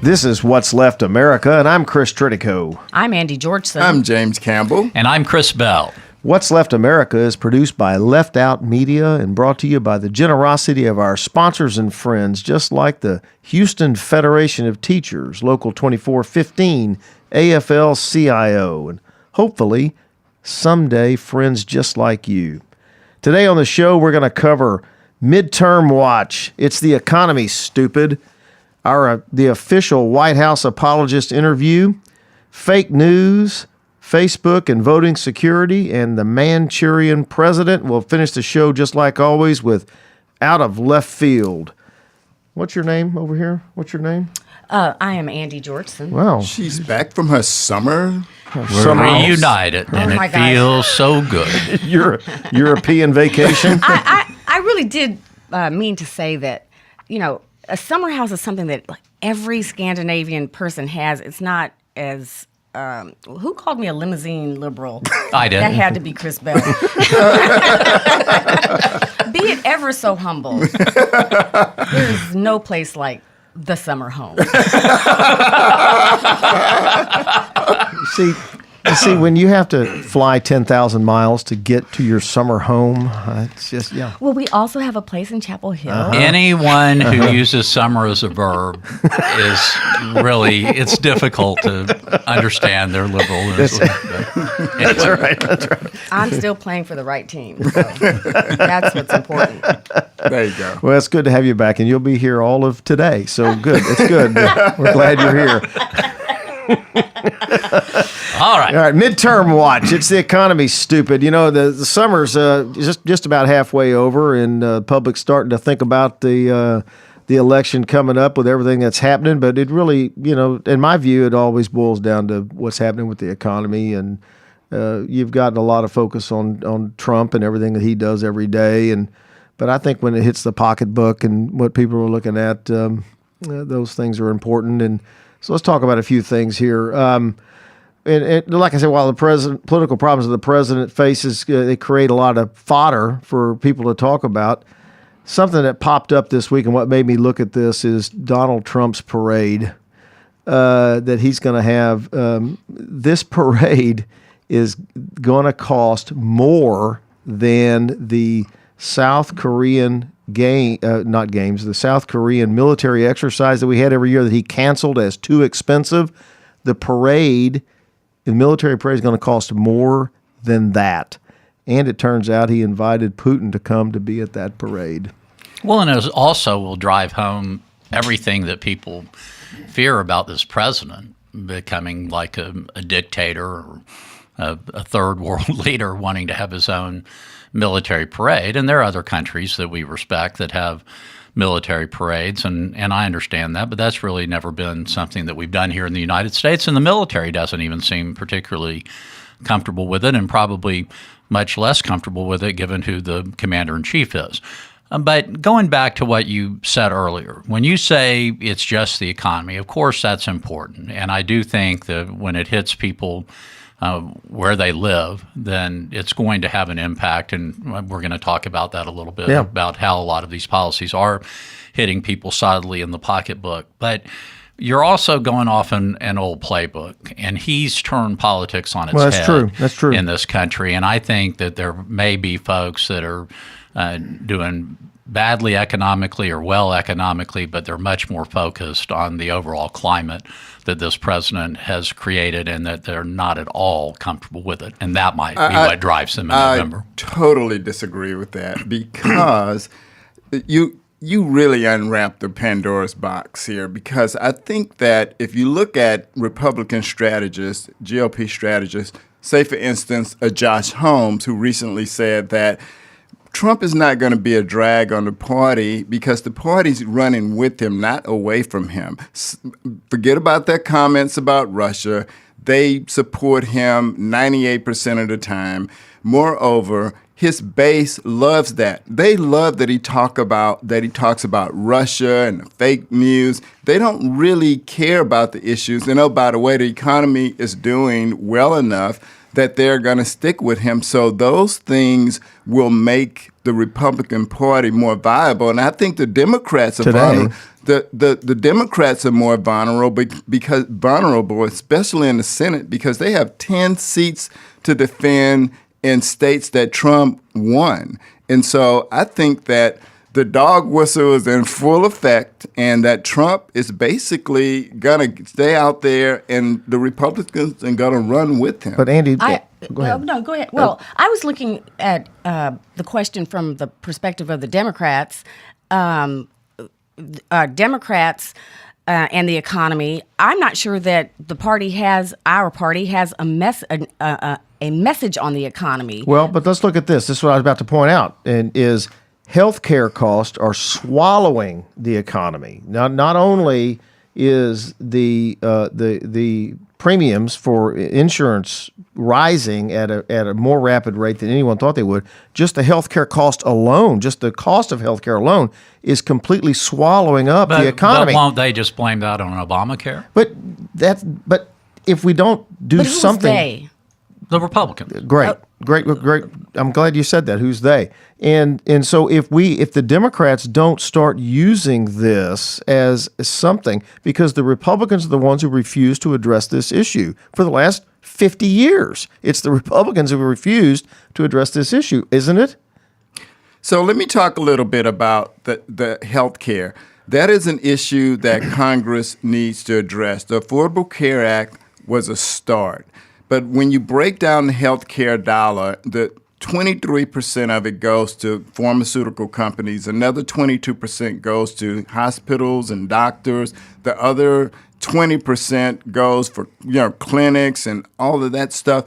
This is What's Left America, and I'm Chris Tritico. I'm Andy Georgeson. I'm James Campbell. And I'm Chris Bell. What's Left America is produced by Left Out Media and brought to you by the generosity of our sponsors and friends, just like the Houston Federation of Teachers, Local 2415, AFL-CIO, and hopefully someday friends just like you. Today on the show, we're going to cover Midterm Watch. It's the economy, stupid. The official White House apologist interview, fake news, Facebook and voting security, and the Manchurian President. We'll finish the show just like always with Out of Left Field. What's your name over here? What's your name? I am Andy Georgeson. Wow. She's back from her summer. We're reunited, and it feels so good. European vacation? I really did mean to say that, a summer house is something that every Scandinavian person has. It's not as... who called me a limousine liberal? I did. That had to be Chris Bell. Be it ever so humble, there's no place like the summer home. You see, when you have to fly 10,000 miles to get to your summer home, it's just, yeah. Well, we also have a place in Chapel Hill. Anyone who uses summer as a verb is really, it's difficult to understand their liberalism. Anyway. That's right. I'm still playing for the right team. So that's what's important. There you go. Well, it's good to have you back, and you'll be here all of today. So good. It's good. We're glad you're here. All right, midterm watch. It's the economy, stupid. The summer's just about halfway over, and the public's starting to think about the election coming up with everything that's happening. But it really, in my view, it always boils down to what's happening with the economy. And you've gotten a lot of focus on Trump and everything that he does every day. But I think when it hits the pocketbook and what people are looking at, those things are important. And so let's talk about a few things here. And like I said, while the political problems that the president faces, they create a lot of fodder for people to talk about. Something that popped up this week and what made me look at this is Donald Trump's parade that he's going to have. This parade is going to cost more than the South Korean the South Korean military exercise that we had every year that he canceled as too expensive. The military parade is going to cost more than that. And it turns out he invited Putin to come to be at that parade. Well, and it also will drive home everything that people fear about this president becoming like a dictator or a third world leader wanting to have his own military parade. And there are other countries that we respect that have military parades, and I understand that, but that's really never been something that we've done here in the United States, and the military doesn't even seem particularly comfortable with it, and probably much less comfortable with it given who the commander-in-chief is. But going back to what you said earlier, when you say it's just the economy, of course that's important, and I do think that when it hits people where they live, then it's going to have an impact, and we're going to talk about that a little bit, about how a lot of these policies are hitting people solidly in the pocketbook. But you're also going off an old playbook, and he's turned politics on its head. That's true. In this country, and I think that there may be folks that are doing badly economically or well economically, but they're much more focused on the overall climate that this president has created and that they're not at all comfortable with it. And that might be what drives them in November. I totally disagree with that because you really unwrapped the Pandora's box here, because I think that if you look at Republican strategists, GOP strategists, say, for instance, Josh Holmes, who recently said that Trump is not going to be a drag on the party because the party's running with him, not away from him. Forget about their comments about Russia. They support him 98% of the time. Moreover, his base loves that. They love that he talks about Russia and the fake news. They don't really care about the issues. And oh, by the way, the economy is doing well enough that they're going to stick with him. So those things will make the Republican Party more viable. And I think the Democrats are The Democrats are more vulnerable, especially in the Senate, because they have 10 seats to defend in states that Trump won. And so I think that the dog whistle is in full effect, and that Trump is basically going to stay out there, and the Republicans are going to run with him. But Andy, go ahead. No, go ahead. Well, I was looking at the question from the perspective of the Democrats. Democrats and the economy. I'm not sure that our party has a message on the economy. Well, but let's look at this. This is what I was about to point out, and is healthcare costs are swallowing the economy. Now, not only is the premiums for insurance rising at a more rapid rate than anyone thought they would, just the healthcare cost alone, just the cost of healthcare alone, is completely swallowing up the economy. But won't they just blame that on Obamacare? But if we don't do But who's something, they? The Republicans. great. I'm glad you said that. Who's they? And so if the Democrats don't start using this as something, because the Republicans are the ones who refuse to address this issue for the last 50 years. It's the Republicans who have refused to address this issue, isn't it? So let me talk a little bit about the health care. That is an issue that Congress needs to address. The Affordable Care Act was a start. But when you break down the health care dollar, the 23% of it goes to pharmaceutical companies. Another 22% goes to hospitals and doctors. The other 20% goes for clinics and all of that stuff.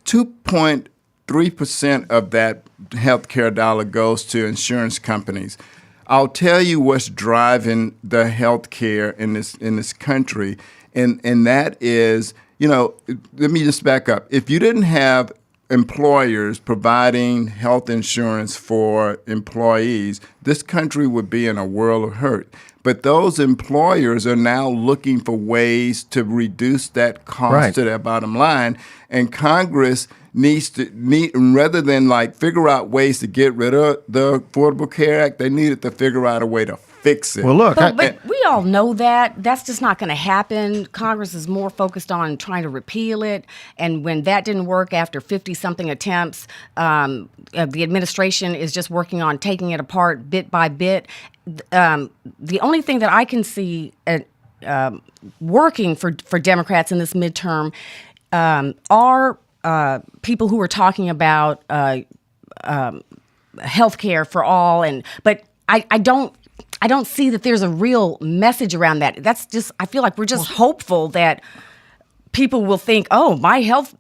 2.3% of that healthcare dollar goes to insurance companies. I'll tell you what's driving the healthcare in this country, and that is, let me just back up. If you didn't have employers providing health insurance for employees, this country would be in a world of hurt. But those employers are now looking for ways to reduce that cost to their bottom line. And Congress needs to rather than figure out ways to get rid of the Affordable Care Act, they needed to figure out a way to fix it. Well, look, but we all know that's just not going to happen. Congress is more focused on trying to repeal it, and when that didn't work after 50-something attempts, the administration is just working on taking it apart bit by bit. The only thing that I can see working for Democrats in this midterm are people who are talking about health care for all, but I don't see that there's a real message around that. That's just, I feel like we're just hopeful that people will think, oh, my health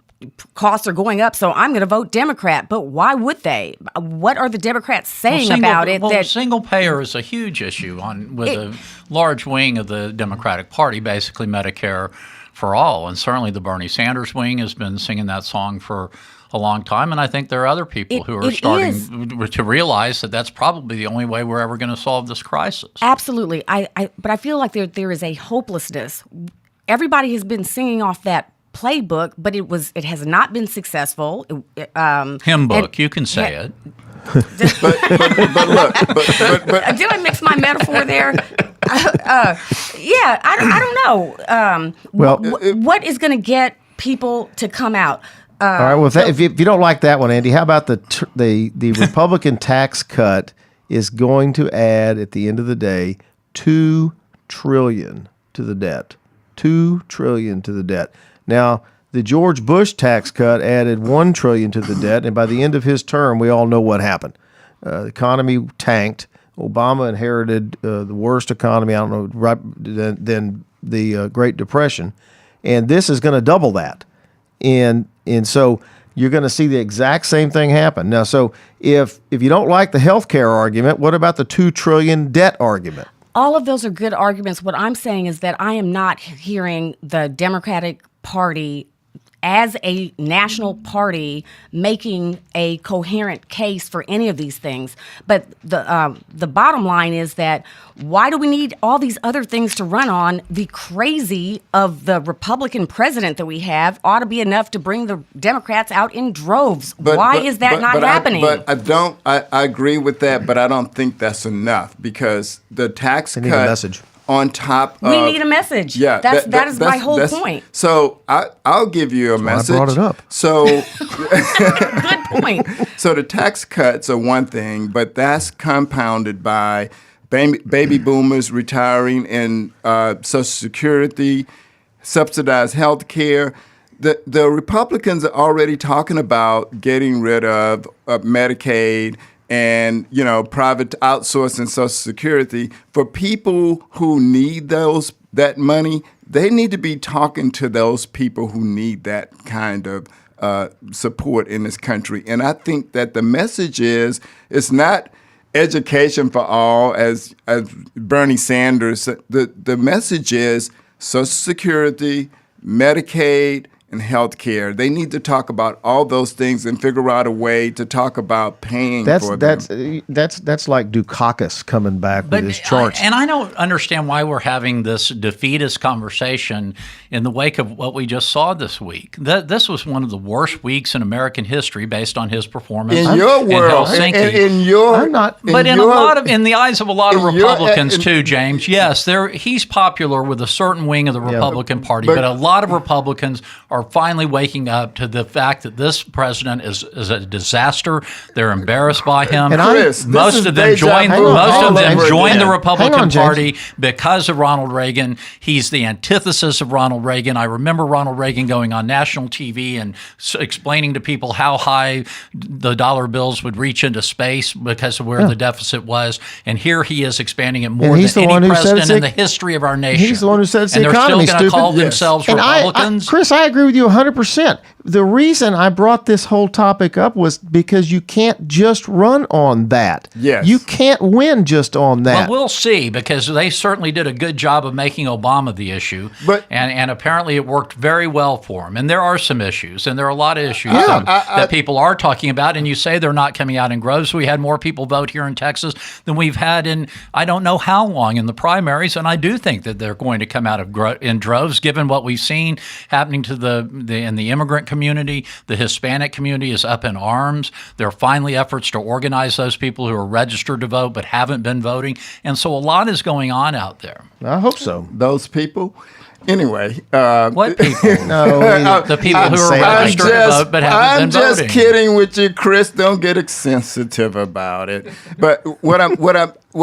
costs are going up, so I'm going to vote Democrat. But why would they? What are the Democrats saying about it? Well, single payer is a huge issue with a large wing of the Democratic Party, basically Medicare for all. And certainly the Bernie Sanders wing has been singing that song for a long time. And I think there are other people who are starting to realize that that's probably the only way we're ever going to solve this crisis. Absolutely. But I feel like there is a hopelessness. Everybody has been singing off that playbook, but it has not been successful. Hymn book, you can say it. but look, did I mix my metaphor there? I don't know. What is going to get people to come out? All right. Well, if you don't like that one, Andy, how about the Republican tax cut is going to add at the end of the day $2 trillion to the debt. $2 trillion to the debt. Now, the George Bush tax cut added $1 trillion to the debt, and by the end of his term, we all know what happened. The economy tanked. Obama inherited the worst economy, than the Great Depression, and this is going to double that. And so you're going to see the exact same thing happen. Now, so if you don't like the health care argument, what about the $2 trillion debt argument? All of those are good arguments. What I'm saying is that I am not hearing the Democratic Party as a national party making a coherent case for any of these things. But the bottom line is that why do we need all these other things to run on? The crazy of the Republican president that we have ought to be enough to bring the Democrats out in droves. Why is that not happening? I agree with that, but I don't think that's enough because the tax cut need a message. On top of... We need a message. Yeah. That is my whole point. So I'll give you a message. I brought it up. So... Good point. So the tax cuts are one thing, but that's compounded by baby boomers retiring and Social Security, subsidized health care. The Republicans are already talking about getting rid of Medicaid and, private outsourcing Social Security. For people who need that money, they need to be talking to those people who need that kind of support in this country. And I think that the message is, it's not education for all, as Bernie Sanders said. The message is Social Security, Medicaid, and health care. They need to talk about all those things and figure out a way to talk about paying for them. That's like Dukakis coming back with his charts. And I don't understand why we're having this defeatist conversation in the wake of what we just saw this week. This was one of the worst weeks in American history based on his performance in your world. In the eyes of a lot of Republicans too, James. Yes, he's popular with a certain wing of the Republican Party, but a lot of Republicans are finally waking up to the fact that this president is a disaster. They're embarrassed by him. And most of them joined the Republican Party because of Ronald Reagan. He's the antithesis of Ronald Reagan. I remember Ronald Reagan going on national TV and explaining to people how high the dollar bills would reach into space because of where the deficit was. And here he is expanding it more than any president in the history of our nation. He's the one who said it's the And economy, they're still going to call themselves Republicans. Chris, I agree with you 100%. The reason I brought this whole topic up was because you can't just run on that. Yes. You can't win just on that. Well, we'll see, because they certainly did a good job of making Obama the issue. And apparently it worked very well for him. And there are some issues, and there are a lot of issues that people are talking about. And you say they're not coming out in groves. We had more people vote here in Texas than we've had in I don't know how long in the primaries. And I do think that they're going to come out in droves, given what we've seen happening to in the immigrant community. The Hispanic community is up in arms. There are finally efforts to organize those people who are registered to vote but haven't been voting. And so a lot is going on out there. I hope so. Those people? Anyway. What people? The people who are registered to vote but haven't been voting. I'm just kidding with you, Chris. Don't get sensitive about it. But what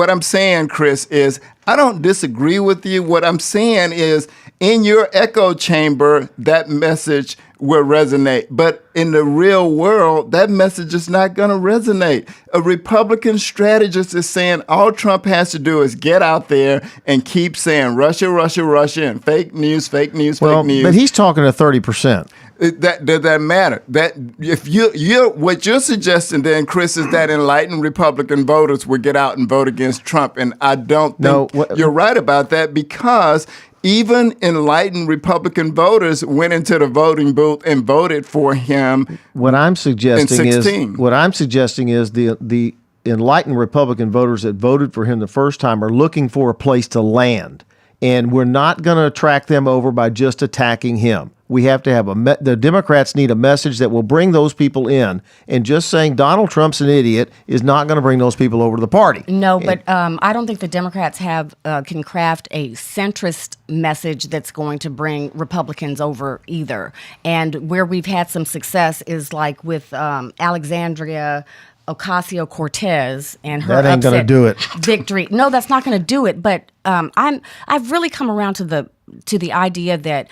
I'm saying, Chris, is I don't disagree with you. What I'm saying is in your echo chamber, that message will resonate. But in the real world, that message is not going to resonate. A Republican strategist is saying all Trump has to do is get out there and keep saying Russia, Russia, Russia, and fake news, fake news, fake news. But he's talking to 30%. That doesn't matter. That if you're what you're suggesting, then Chris, is that enlightened Republican voters would get out and vote against Trump, and I don't think you're right about that, because even enlightened Republican voters went into the voting booth and voted for him. What I'm suggesting is the enlightened Republican voters that voted for him the first time are looking for a place to land, and we're not going to attract them over by just attacking him. We have to have the Democrats need a message that will bring those people in, and just saying Donald Trump's an idiot is not going to bring those people over to the party. No, but I don't think the Democrats can craft a centrist message that's going to bring Republicans over either. And where we've had some success is like with Alexandria Ocasio-Cortez and her that ain't gonna do it. Victory. No, that's not going to do it. But I've really come around to the idea that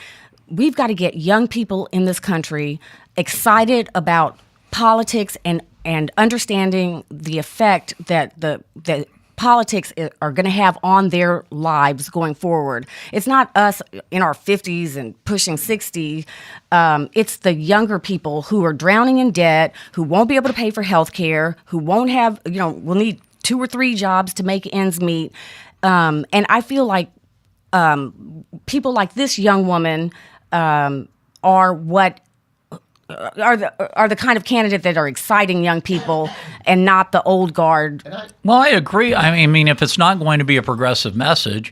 we've got to get young people in this country excited about politics and understanding the effect that the politics are going to have on their lives going forward. It's not us in our 50s and pushing 60. It's the younger people who are drowning in debt, who won't be able to pay for health care, who won't have, will need 2 or 3 jobs to make ends meet. And I feel like people like this young woman are what are the kind of candidate that are exciting young people and not the old guard. Well, I agree. I mean, if it's not going to be a progressive message,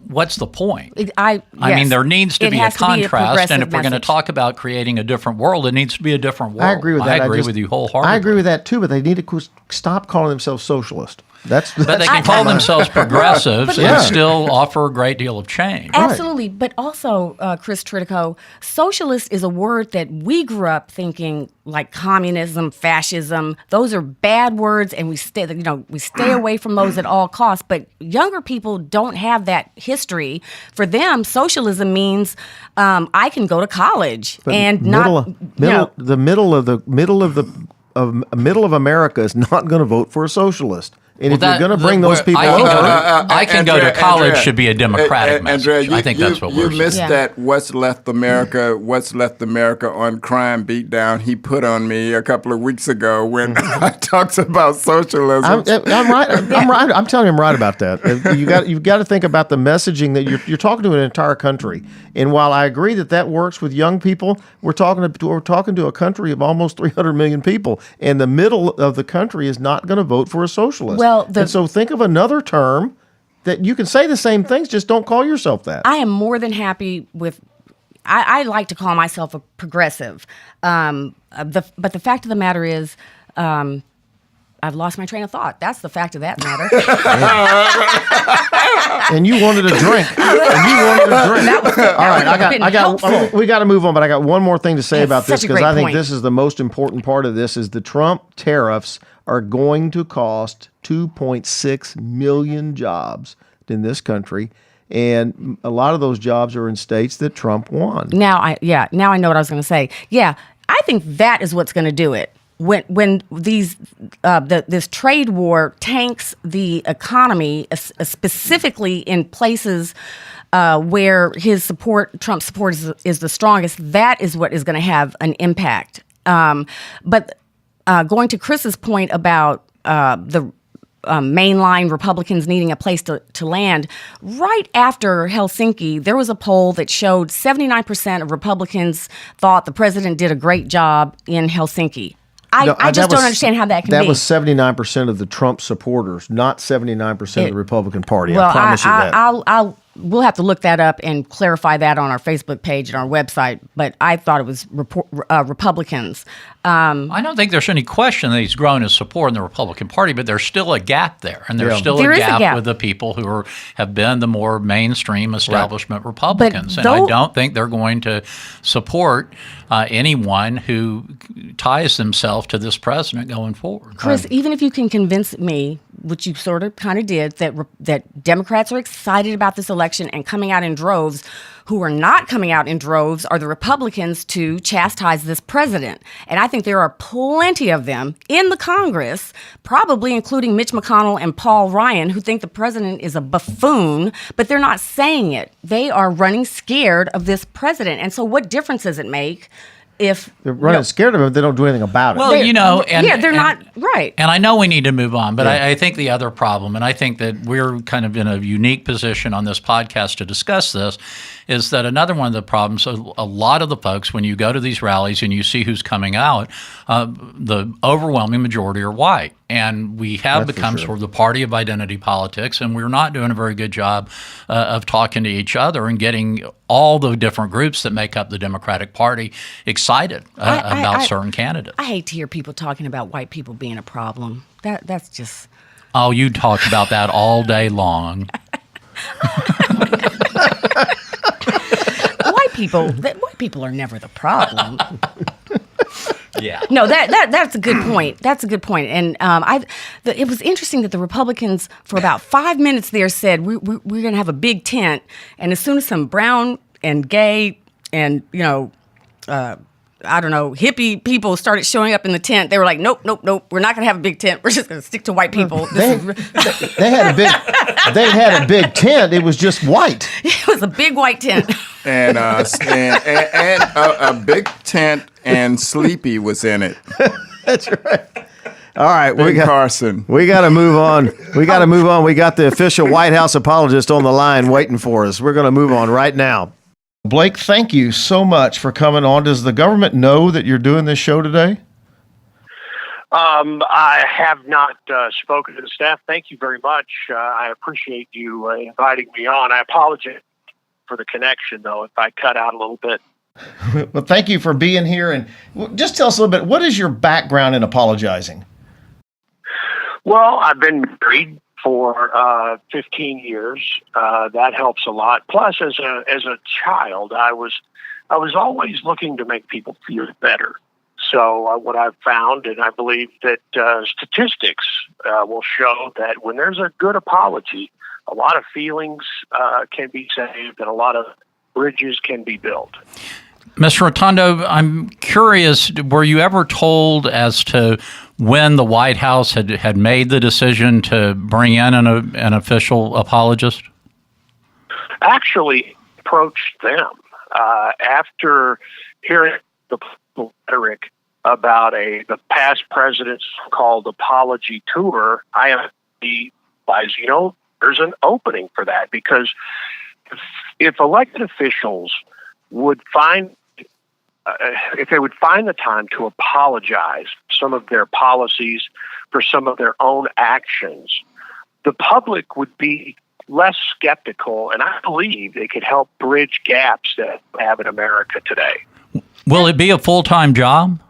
what's the point? I mean, there needs to be a contrast, and if we're going to talk about creating a different world, it needs to be a different world. I agree with that. I agree with you wholeheartedly. I agree with that too, but they need to stop calling themselves socialist. But they can call themselves progressives and still offer a great deal of change. Absolutely. But also, Chris Tritico, socialist is a word that we grew up thinking like communism, fascism. Those are bad words, and we stay away from those at all costs. But younger people don't have that history. For them, socialism means I can go to college and the middle of America is not going to vote for a socialist. And if you're going to bring those people over, I can go to college should be a democratic message. Andrea, I think that's what we're saying. You missed that What's Left America on crime beatdown he put on me a couple of weeks ago when I talked about socialism. I'm right. I'm telling you, I'm right about that. You've got to think about the messaging that you're talking to an entire country. And while I agree that works with young people, we're talking to a country of almost 300 million people, and the middle of the country is not going to vote for a socialist. And so think of another term that you can say the same things, just don't call yourself that. I am more than happy with. I like to call myself a progressive, but the fact of the matter is, I've lost my train of thought. That's the fact of that matter. And you wanted a drink. All right, we got to move on, but I got one more thing to say about this, because I think this is the most important part of this, is the Trump tariffs are going to cost 2.6 million jobs in this country. And a lot of those jobs are in states that Trump won. Now I know what I was going to say. Yeah, I think that is what's going to do it. When this trade war tanks the economy, specifically in places where Trump's support is the strongest, that is what is going to have an impact. But going to Chris's point about the mainline Republicans needing a place to land, right after Helsinki, there was a poll that showed 79% of Republicans thought the president did a great job in Helsinki. I just don't understand how that can be. That was 79% of the Trump supporters, not 79% of the Republican Party. I promise you that. We'll have to look that up and clarify that on our Facebook page and our website. But I thought it was Republicans. I don't think there's any question that he's grown his support in the Republican Party, but there's still a gap there. And there's still a gap with the people who have been the more mainstream establishment Republicans. And I don't think they're going to support anyone who ties themselves to this president going forward. Chris, even if you can convince me, which you sort of kind of did, that Democrats are excited about this election and coming out in droves, who are not coming out in droves are the Republicans to chastise this president. And I think there are plenty of them in the Congress, probably including Mitch McConnell and Paul Ryan, who think the president is a buffoon, but they're not saying it. They are running scared of this president. And so what difference does it make if they're running scared of him, they don't do anything about it? Well, they're not right. And I know we need to move on, but I think the other problem, and I think that we're kind of in a unique position on this podcast to discuss this, is that another one of the problems, a lot of the folks, when you go to these rallies and you see who's coming out, the overwhelming majority are white. And we have become sort of the party of identity politics, and we're not doing a very good job of talking to each other and getting all the different groups that make up the Democratic Party excited about certain candidates. I hate to hear people talking about white people being a problem. That's just... Oh, you talk about that all day long. White people are never the problem. Yeah. No, that's a good point. That's a good point. And it was interesting that the Republicans, for about 5 minutes there, said we're going to have a big tent, and as soon as some brown and gay and hippie people started showing up in the tent, they were like, nope, we're not going to have a big tent. We're just going to stick to white people. They had a big tent. It was just white. It was a big white tent. And a big tent, and Sleepy was in it. That's right. All right, Carson. We got to move on. We got the official White House apologist on the line waiting for us. We're going to move on right now. Blake, thank you so much for coming on. Does the government know that you're doing this show today? I have not spoken to the staff. Thank you very much. I appreciate you inviting me on. I apologize for the connection, though, if I cut out a little bit. Well, thank you for being here. And just tell us a little bit, what is your background in apologizing? Well, I've been married for 15 years. That helps a lot. Plus, as a child, I was always looking to make people feel better. So what I've found, and I believe that statistics will show that when there's a good apology, a lot of feelings can be saved and a lot of bridges can be built. Mr. Rotundo, I'm curious, were you ever told as to when the White House had made the decision to bring in an official apologist? Actually, approached them after hearing the rhetoric about the past president's called apology tour. I realized, there's an opening for that, because if elected officials would find if they would find the time to apologize for some of their policies, for some of their own actions, the public would be less skeptical, and I believe it could help bridge gaps that we have in America today. Will it be a full-time job?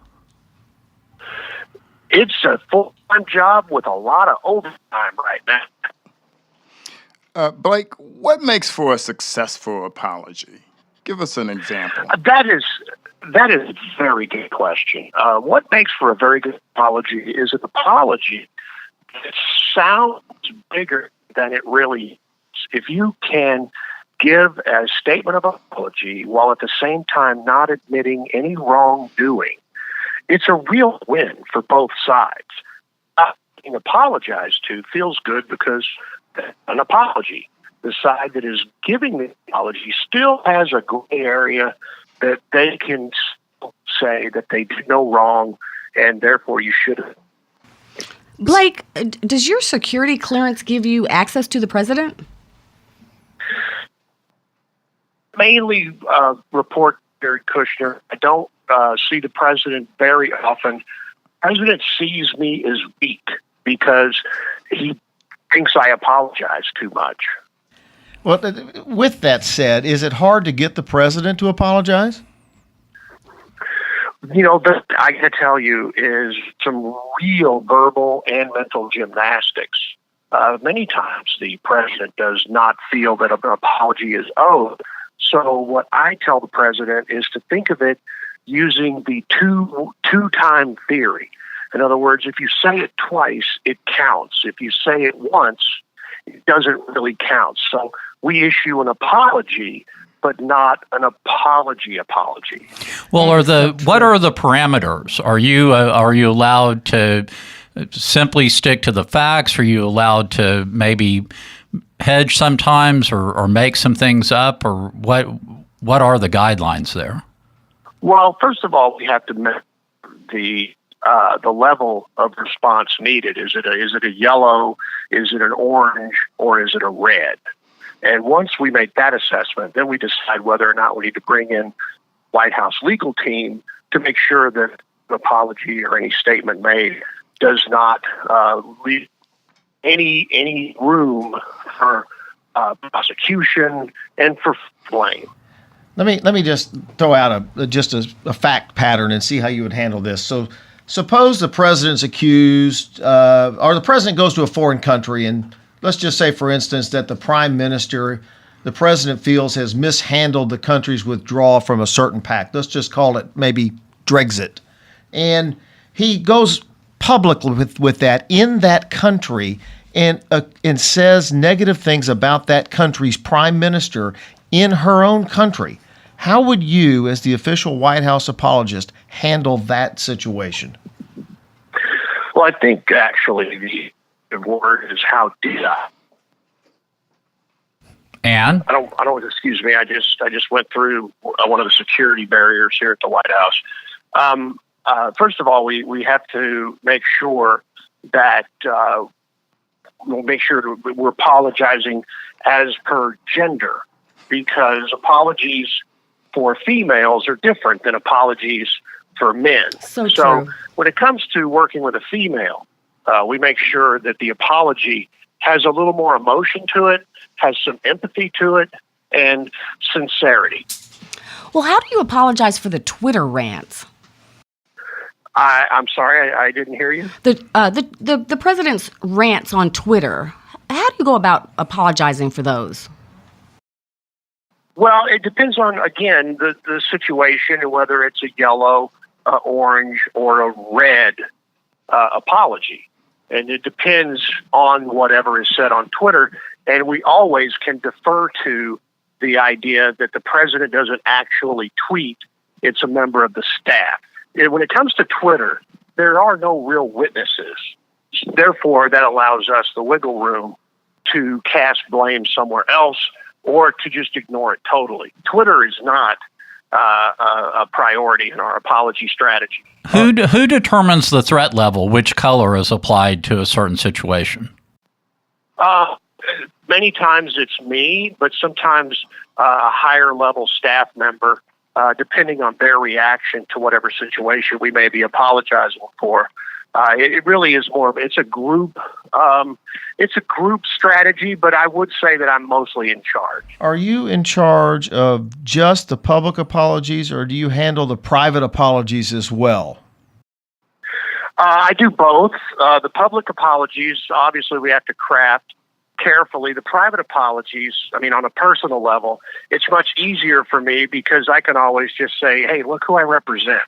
It's a full-time job with a lot of overtime right now. Blake, what makes for a successful apology? Give us an example. That is a very good question. What makes for a very good apology is an apology that sounds bigger than it really is. If you can give a statement of apology while at the same time not admitting any wrongdoing, it's a real win for both sides. Being apologized to feels good because an apology. The side that is giving the apology still has a gray area that they can say that they did no wrong and therefore you shouldn't. Blake, does your security clearance give you access to the president? Mainly report Jared Kushner. I don't see the president very often. The president sees me as weak because he thinks I apologize too much. Well, with that said, is it hard to get the president to apologize? I can tell you is some real verbal and mental gymnastics. Many times the president does not feel that an apology is owed. So what I tell the president is to think of it using the two-time theory. In other words, if you say it twice, it counts. If you say it once, it doesn't really count. So we issue an apology, but not an apology. Well, what are the parameters? Are you allowed to simply stick to the facts? Are you allowed to maybe hedge sometimes or make some things up? Or what are the guidelines there? Well, first of all, we have to measure the level of response needed. Is it a yellow? Is it an orange? Or is it a red? And once we make that assessment, then we decide whether or not we need to bring in White House legal team to make sure that the apology or any statement made does not leave any room for prosecution and for blame. Let me just throw out a fact pattern and see how you would handle this. So suppose the president's accused, or the president goes to a foreign country, and let's just say, for instance, that the prime minister, the president feels has mishandled the country's withdrawal from a certain pact. Let's just call it maybe Brexit. And he goes public with that in that country and says negative things about that country's prime minister in her own country. How would you, as the official White House apologist, handle that situation? Well, I think actually the word is how did I? And I don't. Excuse me. I just went through one of the security barriers here at the White House. First of all, we have to make sure that we're apologizing as per gender, because apologies for females are different than apologies for men. So true. When it comes to working with a female, we make sure that the apology has a little more emotion to it, has some empathy to it, and sincerity. Well, how do you apologize for the Twitter rants? I'm sorry, I didn't hear you. The president's rants on Twitter. How do you go about apologizing for those? Well, it depends on, again, the situation and whether it's a yellow, orange, or a red apology. And it depends on whatever is said on Twitter. And we always can defer to the idea that the president doesn't actually tweet. It's a member of the staff. And when it comes to Twitter, there are no real witnesses. Therefore, that allows us the wiggle room to cast blame somewhere else or to just ignore it totally. Twitter is not a priority in our apology strategy. Who determines the threat level? Which color is applied to a certain situation? Many times it's me, but sometimes a higher level staff member, depending on their reaction to whatever situation we may be apologizing for. It really is more of it's a group strategy, but I would say that I'm mostly in charge. Are you in charge of just the public apologies, or do you handle the private apologies as well? I do both. The public apologies, obviously, we have to craft carefully. The private apologies, I mean, on a personal level, it's much easier for me because I can always just say, hey, look who I represent.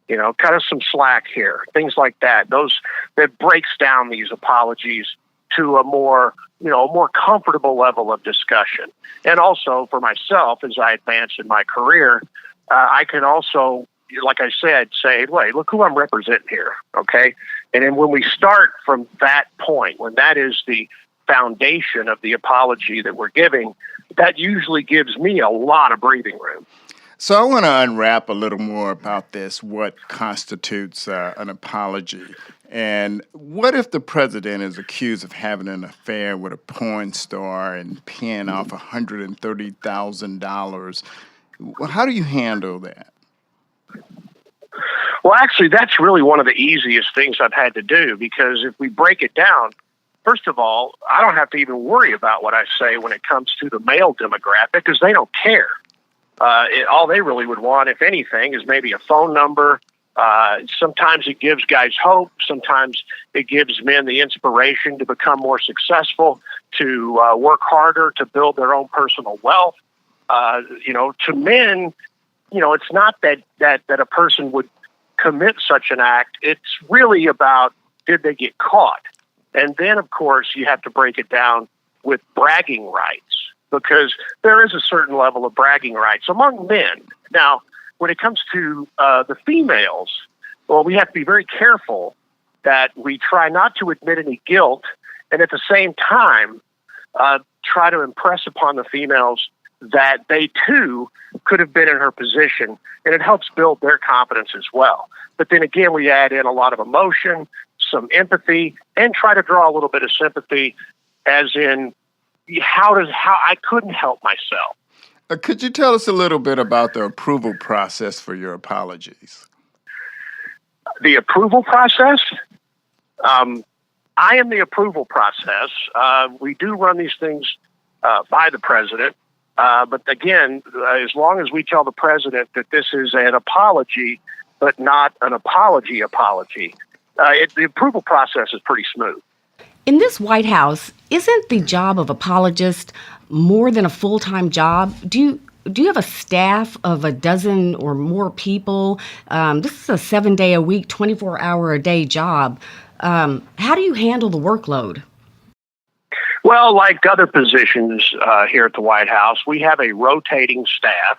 You know, cut us some slack here, things like that. That breaks down these apologies to a more comfortable level of discussion. And also for myself, as I advance in my career, I can also, like I said, say, wait, look who I'm representing here, okay? And then when we start from that point, when that is the foundation of the apology that we're giving, that usually gives me a lot of breathing room. So I want to unwrap a little more about this, what constitutes an apology. And what if the president is accused of having an affair with a porn star and paying off $130,000? How do you handle that? Well, actually, that's really one of the easiest things I've had to do, because if we break it down, first of all, I don't have to even worry about what I say when it comes to the male demographic, because they don't care. All they really would want, if anything, is maybe a phone number. Sometimes it gives guys hope. Sometimes it gives men the inspiration to become more successful, to work harder, to build their own personal wealth. To men, it's not that a person would commit such an act. It's really about, did they get caught? And then, of course, you have to break it down with bragging rights, because there is a certain level of bragging rights among men. Now, when it comes to the females, well, we have to be very careful that we try not to admit any guilt, and at the same time, try to impress upon the females that they too could have been in her position, and it helps build their confidence as well. But then again, we add in a lot of emotion, some empathy, and try to draw a little bit of sympathy, as in, how I couldn't help myself. Could you tell us a little bit about the approval process for your apologies? The approval process? I am the approval process. We do run these things by the president. But again, as long as we tell the president that this is an apology, but not an apology, the approval process is pretty smooth. In this White House, isn't the job of apologist more than a full-time job? Do you have a staff of a dozen or more people? This is a 7-day-a-week, 24-hour-a-day job. How do you handle the workload? Well, like other positions here at the White House, we have a rotating staff.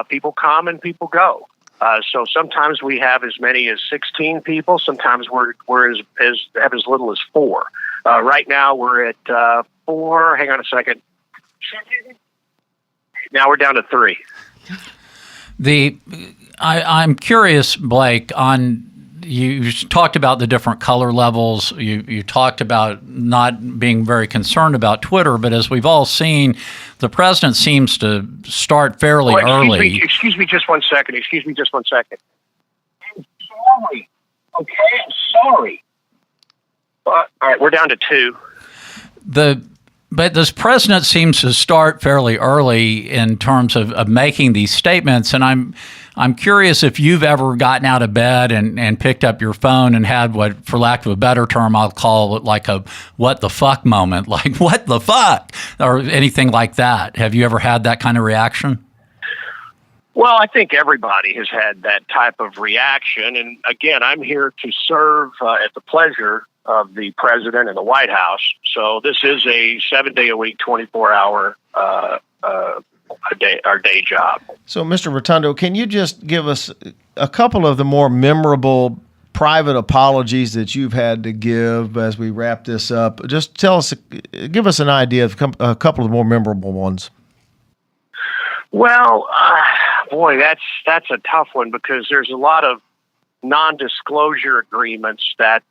People come and people go. So sometimes we have as many as 16 people. Sometimes we're have as little as 4. Right now we're at 4. Hang on a second. Now we're down to 3. I'm curious, Blake, on you talked about the different color levels. You talked about not being very concerned about Twitter, but as we've all seen, the president seems to start fairly early. Excuse me just one second. I'm sorry. Okay, I'm sorry. All right, we're down to 2. But this president seems to start fairly early in terms of making these statements, and I'm curious if you've ever gotten out of bed and picked up your phone and had what, for lack of a better term, I'll call it like a what the fuck moment, like what the fuck, or anything like that. Have you ever had that kind of reaction? Well, I think everybody has had that type of reaction. And again, I'm here to serve at the pleasure of the president and the White House. So this is a 7-day-a-week, 24-hour our day job. So, Mr. Rotundo, can you just give us a couple of the more memorable private apologies that you've had to give as we wrap this up? Just give us an idea of a couple of the more memorable ones. Well, boy, that's a tough one because there's a lot of non-disclosure agreements that,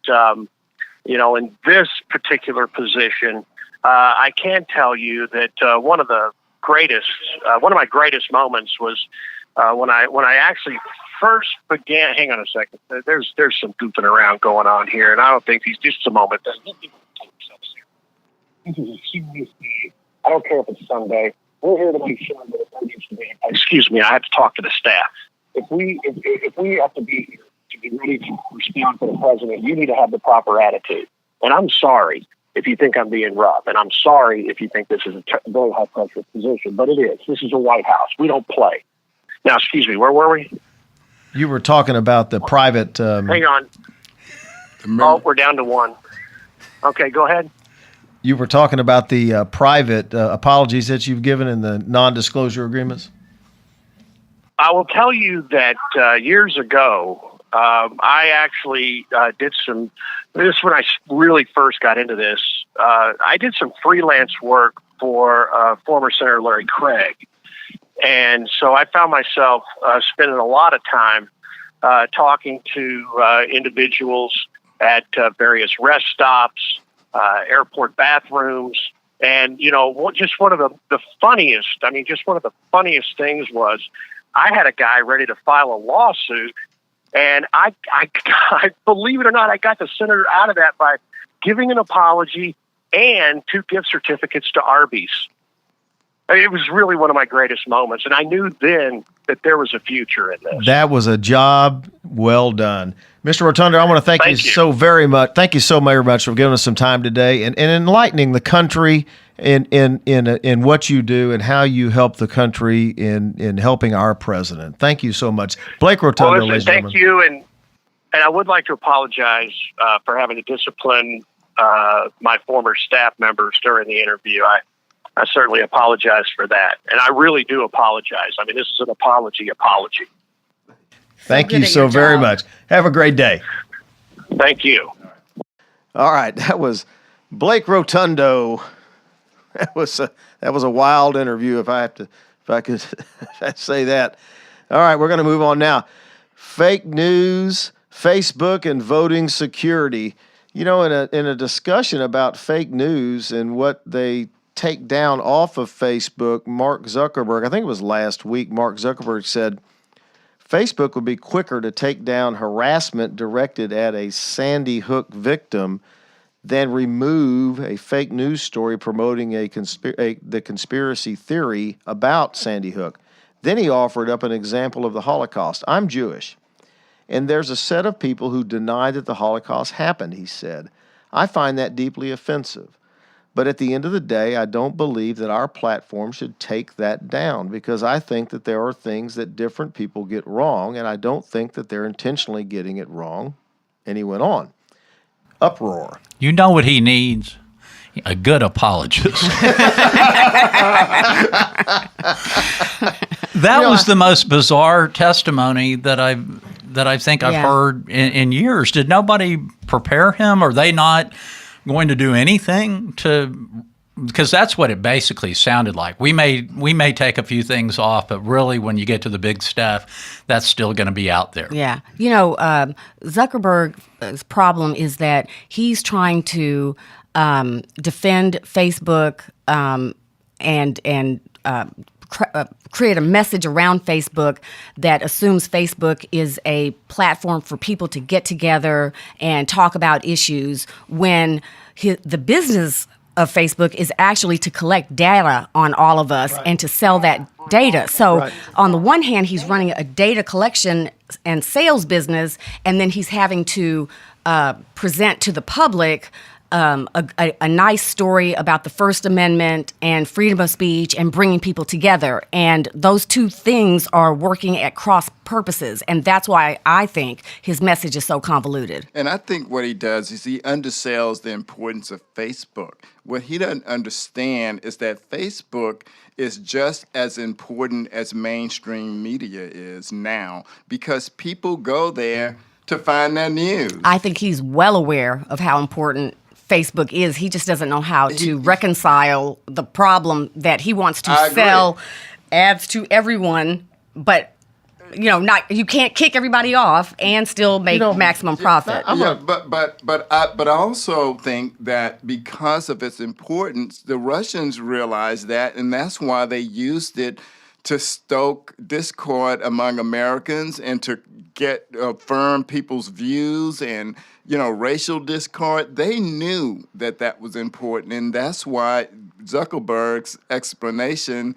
in this particular position, I can tell you that one of my greatest moments was when I actually first began. Hang on a second. There's some goofing around going on here, and I don't think he's just a moment. I don't care if it's Sunday. We're here to make sure that it needs to be. Excuse me, I have to talk to the staff. If we have to be here to be ready to respond to the president, you need to have the proper attitude. And I'm sorry if you think I'm being rough, and I'm sorry if you think this is a very high pressure position, but it is. This is a White House. We don't play. Now, excuse me, where were we? You were talking about the private. Hang on. Oh, we're down to 1. Okay, go ahead. You were talking about the private apologies that you've given in the non-disclosure agreements? I will tell you that years ago, I actually did some, this is when I really first got into this, I did some freelance work for former Senator Larry Craig. And so I found myself spending a lot of time talking to individuals at various rest stops, airport bathrooms. And, just one of the funniest things was I had a guy ready to file a lawsuit. And I believe it or not, I got the senator out of that by giving an apology and 2 gift certificates to Arby's. It was really one of my greatest moments. And I knew then that there was a future in this. That was a job well done. Mr. Rotundo, I want to thank you so very much. Thank you so very much for giving us some time today and enlightening the country in what you do and how you help the country in helping our president. Thank you so much. Blake Rotundo, ladies and gentlemen. Thank you. And I would like to apologize for having to discipline my former staff members during the interview. I certainly apologize for that. And I really do apologize. I mean, this is an apology. Thank you so very much. Have a great day. Thank you. All right. That was Blake Rotundo. That was a wild interview if I could say that. All right. We're going to move on now. Fake news, Facebook, and voting security. In a discussion about fake news and what they take down off of Facebook, Mark Zuckerberg, I think it was last week, Mark Zuckerberg said Facebook would be quicker to take down harassment directed at a Sandy Hook victim than remove a fake news story promoting the conspiracy theory about Sandy Hook. Then he offered up an example of the Holocaust. I'm Jewish, and there's a set of people who deny that the Holocaust happened, he said. I find that deeply offensive. But at the end of the day, I don't believe that our platform should take that down because I think that there are things that different people get wrong, and I don't think that they're intentionally getting it wrong. And he went on. Uproar. You know what he needs? A good apologist. That was the most bizarre testimony that I think I've heard in years. Did nobody prepare him? Are they not going to do anything to because that's what it basically sounded like. We may take a few things off, but really, when you get to the big stuff, that's still going to be out there. Yeah. Zuckerberg's problem is that he's trying to defend Facebook and create a message around Facebook that assumes Facebook is a platform for people to get together and talk about issues when the business of Facebook is actually to collect data on all of us and to sell that data. So on the one hand, he's running a data collection and sales business, and then he's having to present to the public a nice story about the First Amendment and freedom of speech and bringing people together. And those two things are working at cross purposes. And that's why I think his message is so convoluted. And I think what he does is he undersells the importance of Facebook. What he doesn't understand is that Facebook is just as important as mainstream media is now, because people go there to find their news. I think he's well aware of how important Facebook is. He just doesn't know how to reconcile the problem that he wants to sell ads to everyone, but you can't kick everybody off and still make maximum profit. But I also think that because of its importance, the Russians realized that, and that's why they used it to stoke discord among Americans and to get affirm people's views and racial discord. They knew that was important, and that's why Zuckerberg's explanation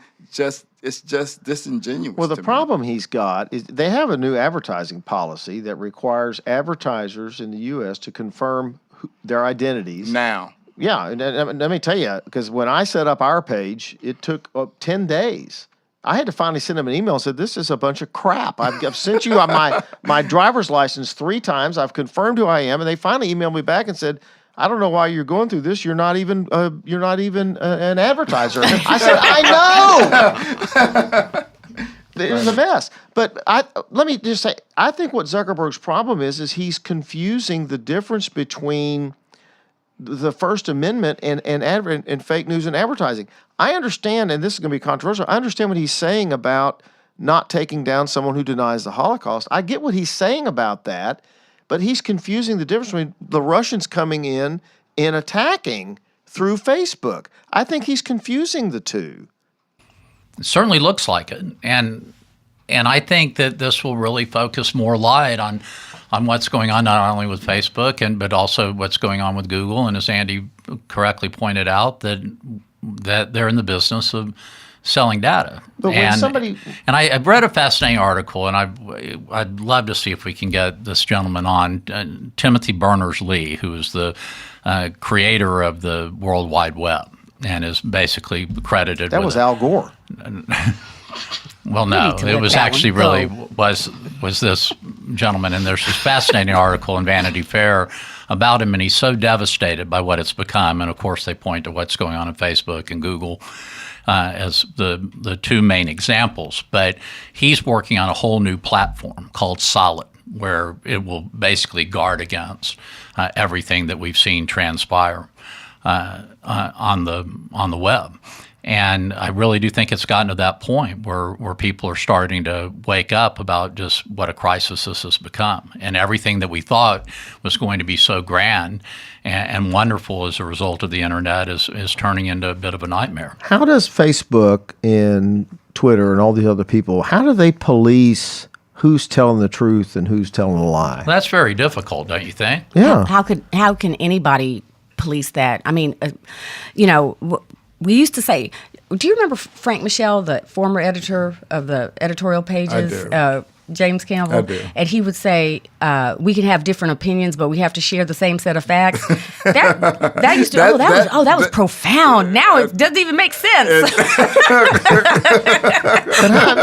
it's just disingenuous. Well, the problem he's got is they have a new advertising policy that requires advertisers in the U.S. to confirm their identities. Now. Yeah, and let me tell you, because when I set up our page, it took 10 days. I had to finally send them an email and said, this is a bunch of crap. I've sent you my driver's license 3 times. I've confirmed who I am. And they finally emailed me back and said, I don't know why you're going through this. You're not even an advertiser. I said, I know. It was a mess. But let me just say, I think what Zuckerberg's problem is he's confusing the difference between the First Amendment and fake news and advertising. I understand, and this is going to be controversial, I understand what he's saying about not taking down someone who denies the Holocaust. I get what he's saying about that, but he's confusing the difference between the Russians coming in and attacking through Facebook. I think he's confusing the two. It certainly looks like it. And I think that this will really focus more light on what's going on not only with Facebook but also what's going on with Google. And as Andy correctly pointed out, that they're in the business of selling data. But when somebody... And I've read a fascinating article, and I'd love to see if we can get this gentleman on, Timothy Berners-Lee, who is the creator of the World Wide Web and is basically credited That was Al Gore. Well, no, it was actually really was this gentleman, and there's this fascinating article in Vanity Fair about him, and he's so devastated by what it's become. And of course, they point to what's going on in Facebook and Google as the two main examples. But he's working on a whole new platform called Solid, where it will basically guard against everything that we've seen transpire on the web. And I really do think it's gotten to that point where people are starting to wake up about just what a crisis this has become. And everything that we thought was going to be so grand and wonderful as a result of the internet is turning into a bit of a nightmare. How does Facebook and Twitter and all these other people, how do they police who's telling the truth and who's telling a lie? Well, that's very difficult, don't you think? Yeah. How can anybody police that? I mean, we used to say, do you remember Frank Michelle, the former editor of the editorial pages? I do. James Campbell? I do. And he would say, we can have different opinions, but we have to share the same set of facts. That used to, that was profound. Now it doesn't even make sense.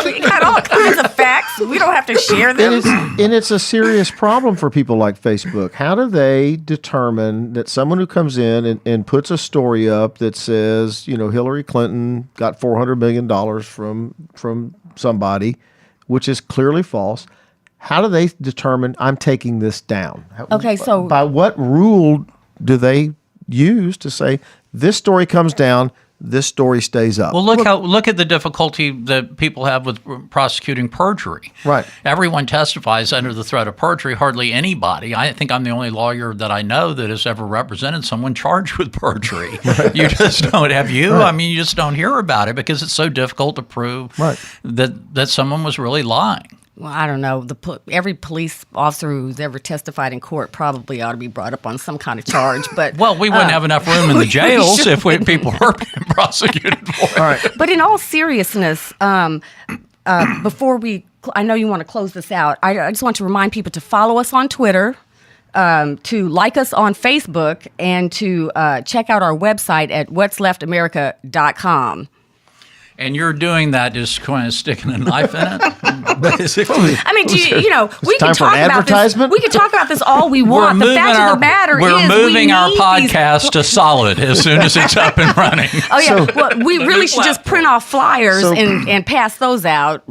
We got all kinds of facts. We don't have to share them. And it's a serious problem for people like Facebook. How do they determine that someone who comes in and puts a story up that says, Hillary Clinton got $400 million from somebody, which is clearly false, how do they determine I'm taking this down? Okay, so by what rule do they use to say, this story comes down, this story stays up. Well, look at the difficulty that people have with prosecuting perjury. Right. Everyone testifies under the threat of perjury. Hardly anybody. I think I'm the only lawyer that I know that has ever represented someone charged with perjury. Right. You just don't have you. Right. I mean, you just don't hear about it because it's so difficult to prove that someone was really lying. Well, I don't know. Every police officer who's ever testified in court probably ought to be brought up on some kind of charge. But well, we wouldn't have enough room in the jails if people were being prosecuted for it. All right. But in all seriousness, before I know you want to close this out. I just want to remind people to follow us on Twitter, to like us on Facebook, and to check out our website at what'sleftamerica.com. And you're doing that just kind of sticking a knife in it, basically. I mean, we can talk about this. We can talk about this all we want. The fact of the matter is, we're moving our podcast to solid as soon as it's up and running. Oh yeah, well, we really should just print off flyers and pass those out.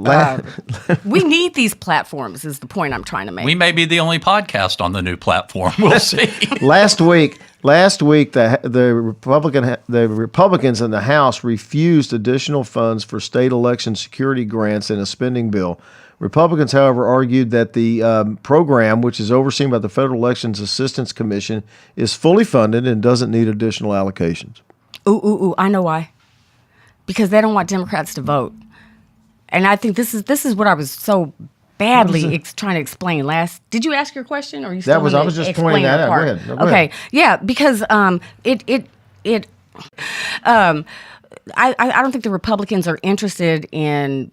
We need these platforms. Is the point I'm trying to make. We may be the only podcast on the new platform. We'll see. Last week, the Republicans in the House refused additional funds for state election security grants in a spending bill. Republicans, however, argued that the program, which is overseen by the Federal Elections Assistance Commission, is fully funded and doesn't need additional allocations. Ooh, I know why. Because they don't want Democrats to vote. And I think this is what I was so badly trying to explain last. Did you ask your question, or you still? I was just pointing that out. Go ahead. No, go okay, ahead. Yeah, because I don't think the Republicans are interested in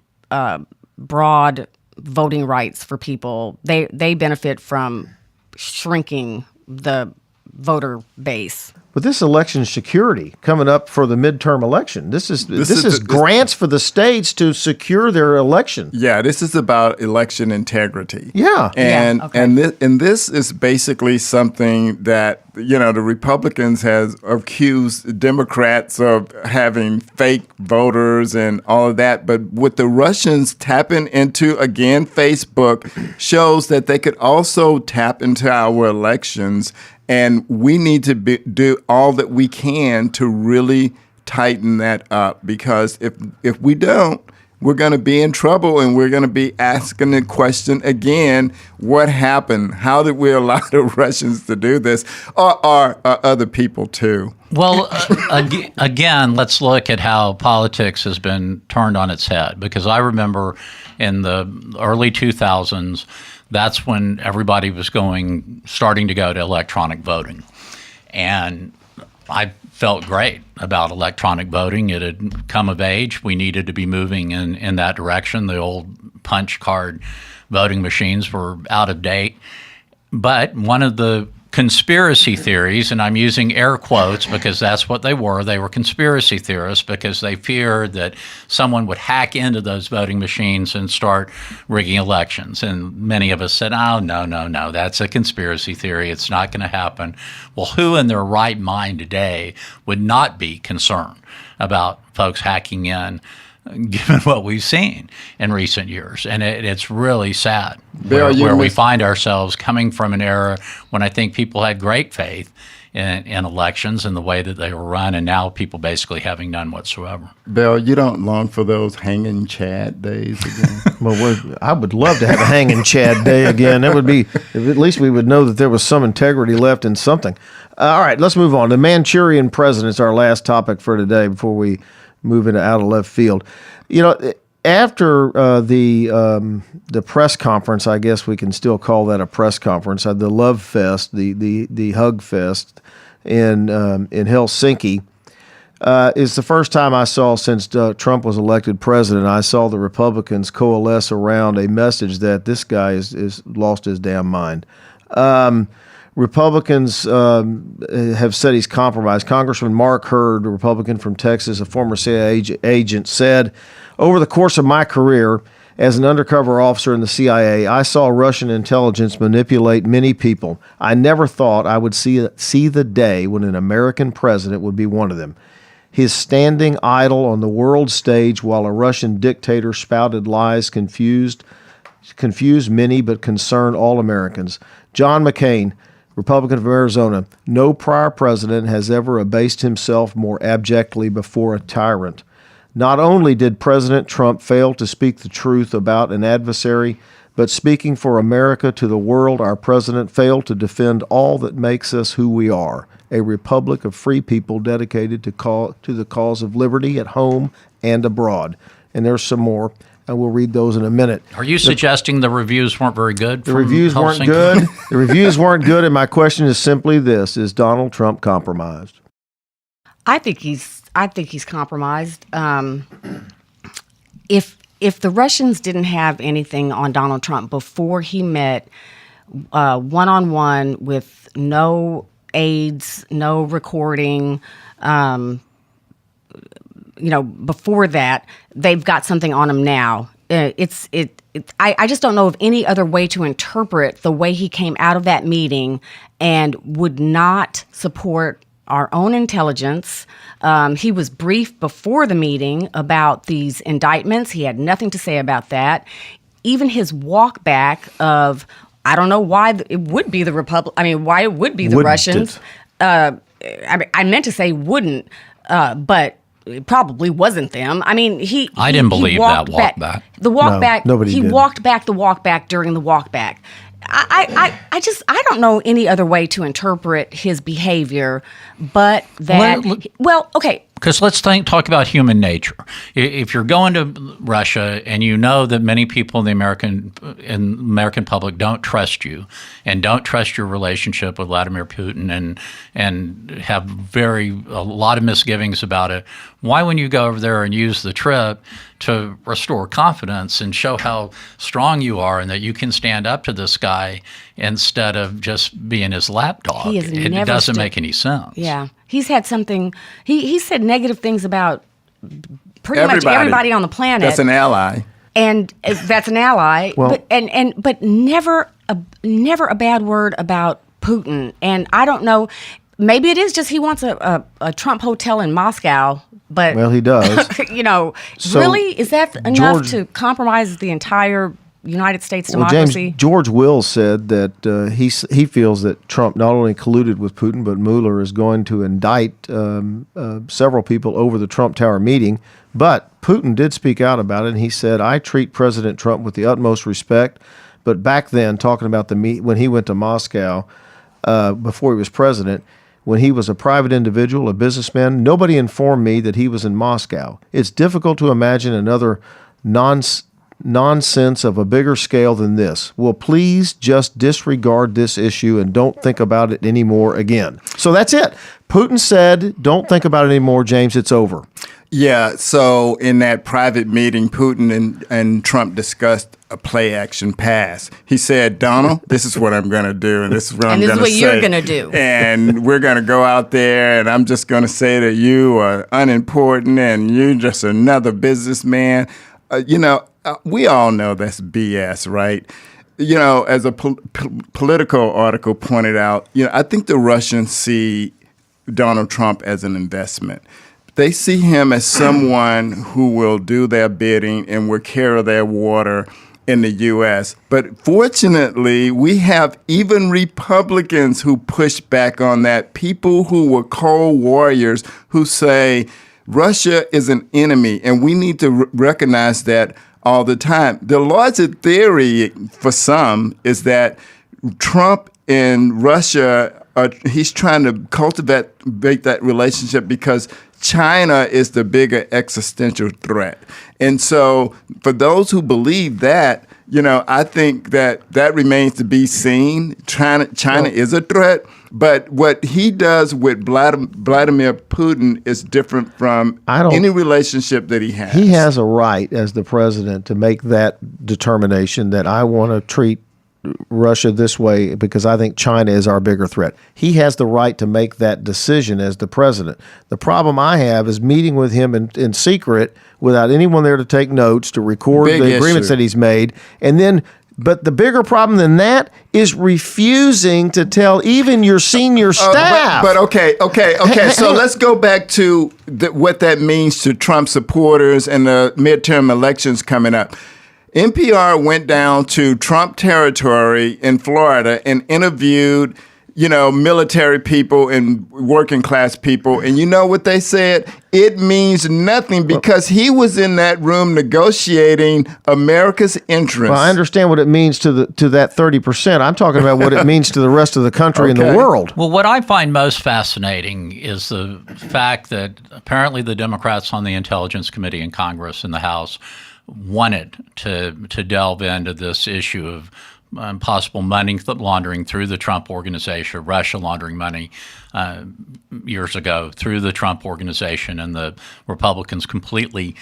broad voting rights for people. They benefit from shrinking the voter base. But this election security coming up for the midterm election, this is grants for the states to secure their election. Yeah, this is about election integrity. Yeah. And this is basically something that, the Republicans has accused Democrats of having fake voters and all of that. But with the Russians tapping into, again, Facebook shows that they could also tap into our elections. And we need to do all that we can to really tighten that up, because if we don't, we're going to be in trouble, and we're going to be asking the question again, what happened? How did we allow the Russians to do this, or other people too? Well, again, let's look at how politics has been turned on its head, because I remember in the early 2000s, that's when everybody was starting to go to electronic voting. And I felt great about electronic voting. It had come of age. We needed to be moving in that direction. The old punch card voting machines were out of date. But one of the conspiracy theories, and I'm using air quotes because that's what they were conspiracy theorists, because they feared that someone would hack into those voting machines and start rigging elections. And many of us said, oh, no, that's a conspiracy theory. It's not going to happen. Well, who in their right mind today would not be concerned about folks hacking in, given what we've seen in recent years? And it's really sad where we find ourselves coming from an era when I think people had great faith in elections and the way that they were run, and now people basically having none whatsoever. Bill, you don't long for those hanging Chad days again? Well, I would love to have a hanging Chad day again. That would be, at least we would know that there was some integrity left in something. All right, let's move on. The Manchurian President is our last topic for today before we move into out of left field. After the press conference, I guess we can still call that a press conference, the Love Fest, the Hug Fest in Helsinki, is the first time I saw since Trump was elected president. I saw the Republicans coalesce around a message that this guy is lost his damn mind. Republicans have said he's compromised. Congressman Mark Hurd, a Republican from Texas, a former CIA agent, said, "Over the course of my career as an undercover officer in the CIA, I saw Russian intelligence manipulate many people. I never thought I would see the day when an American president would be one of them. His standing idle on the world stage while a Russian dictator spouted lies confused many but concerned all Americans. John McCain, Republican of Arizona, no prior president has ever abased himself more abjectly before a tyrant. Not only did President Trump fail to speak the truth about an adversary, but speaking for America to the world, our president failed to defend all that makes us who we are, a republic of free people dedicated to the cause of liberty at home and abroad. And there's some more, and we'll read those in a minute. Are you suggesting the reviews weren't very good? The reviews weren't good. The reviews weren't good, and my question is simply this: is Donald Trump compromised? I think he's compromised. If the Russians didn't have anything on Donald Trump before he met one-on-one with no aides, no recording, before that, they've got something on him now. I just don't know of any other way to interpret the way he came out of that meeting and would not support our own intelligence. He was briefed before the meeting about these indictments. He had nothing to say about that. Even his walk back of, I don't know why it would be the why it would be the Russians. I meant to say wouldn't, but it probably wasn't them. I mean, I didn't believe that walk back. The walk back. Nobody did. Walked back the walk back during the walk back. I don't know any other way to interpret his behavior, but that. Okay. Because let's talk about human nature. If you're going to Russia and you know that many people in the American public don't trust you and don't trust your relationship with Vladimir Putin and have a lot of misgivings about it, why wouldn't you go over there and use the trip to restore confidence and show how strong you are and that you can stand up to this guy instead of just being his lapdog? It doesn't make any sense. Yeah. He's had something. He said negative things about pretty much everybody on the planet. That's an ally. And that's an ally. Well, but never a bad word about Putin. And I don't know. Maybe it is just he wants a Trump hotel in Moscow. But well, he does. So really, is that enough to compromise the entire United States democracy? James, George Will said that he feels that Trump not only colluded with Putin, but Mueller is going to indict several people over the Trump Tower meeting. But Putin did speak out about it, and he said, I treat President Trump with the utmost respect. But back then, talking about when he went to Moscow before he was president, when he was a private individual, a businessman, nobody informed me that he was in Moscow. It's difficult to imagine another nonsense of a bigger scale than this. Well, please just disregard this issue and don't think about it anymore again. So that's it. Putin said, don't think about it anymore, James, it's over. Yeah, so in that private meeting, Putin and Trump discussed a play action pass. He said, Donald, this is what I'm going to do, and this is what I'm going to say. And this is what you're going to do. And we're going to go out there, and I'm just going to say that you are unimportant, and you're just another businessman. We all know that's BS, right? As a political article pointed out, I think the Russians see Donald Trump as an investment. They see him as someone who will do their bidding and will carry their water in the U.S. But fortunately, we have even Republicans who push back on that, people who were cold warriors who say Russia is an enemy, and we need to recognize that all the time. The larger theory for some is that Trump and Russia, he's trying to cultivate that relationship because China is the bigger existential threat. And so for those who believe that, I think that remains to be seen. China is a threat, but what he does with Vladimir Putin is different from any relationship that he has. He has a right as the president to make that determination that I want to treat Russia this way because I think China is our bigger threat. He has the right to make that decision as the president. The problem I have is meeting with him in secret without anyone there to take notes, to record the agreements that he's made. But the bigger problem than that is refusing to tell even your senior staff. But okay. So let's go back to what that means to Trump supporters and the midterm elections coming up. NPR went down to Trump territory in Florida and interviewed military people and working class people. And you know what they said? It means nothing because he was in that room negotiating America's interests. Well, I understand what it means to that 30%. I'm talking about what it means to the rest of the country and the world. Well, what I find most fascinating is the fact that apparently the Democrats on the Intelligence Committee in Congress and the House wanted to delve into this issue of possible money laundering through the Trump organization, Russia laundering money years ago through the Trump organization, and the Republicans completely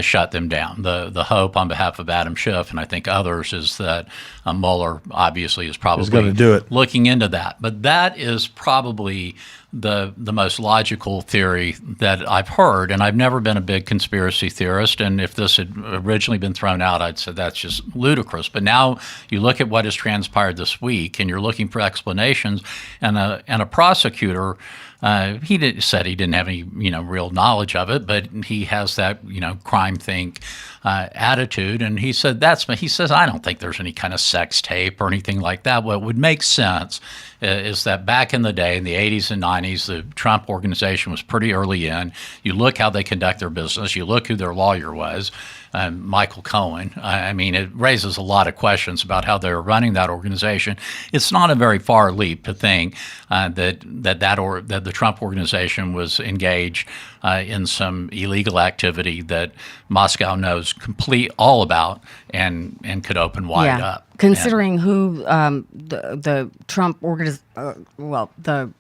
shut them down. The hope on behalf of Adam Schiff and I think others is that Mueller obviously is probably going to do it. Looking into that. But that is probably the most logical theory that I've heard, and I've never been a big conspiracy theorist, and if this had originally been thrown out, I'd say that's just ludicrous. But now you look at what has transpired this week, and you're looking for explanations, and a prosecutor said he didn't have any real knowledge of it, but he has that crime think attitude, and he said he says I don't think there's any kind of sex tape or anything like that. What would make sense is that back in the day in the 80s and 90s, the Trump organization was pretty early in. You look how they conduct their business. You look who their lawyer was. Michael Cohen. I mean, it raises a lot of questions about how they're running that organization. It's not a very far leap to think that the Trump organization was engaged in some illegal activity that Moscow knows all about and could open wide up. Considering who the Trump the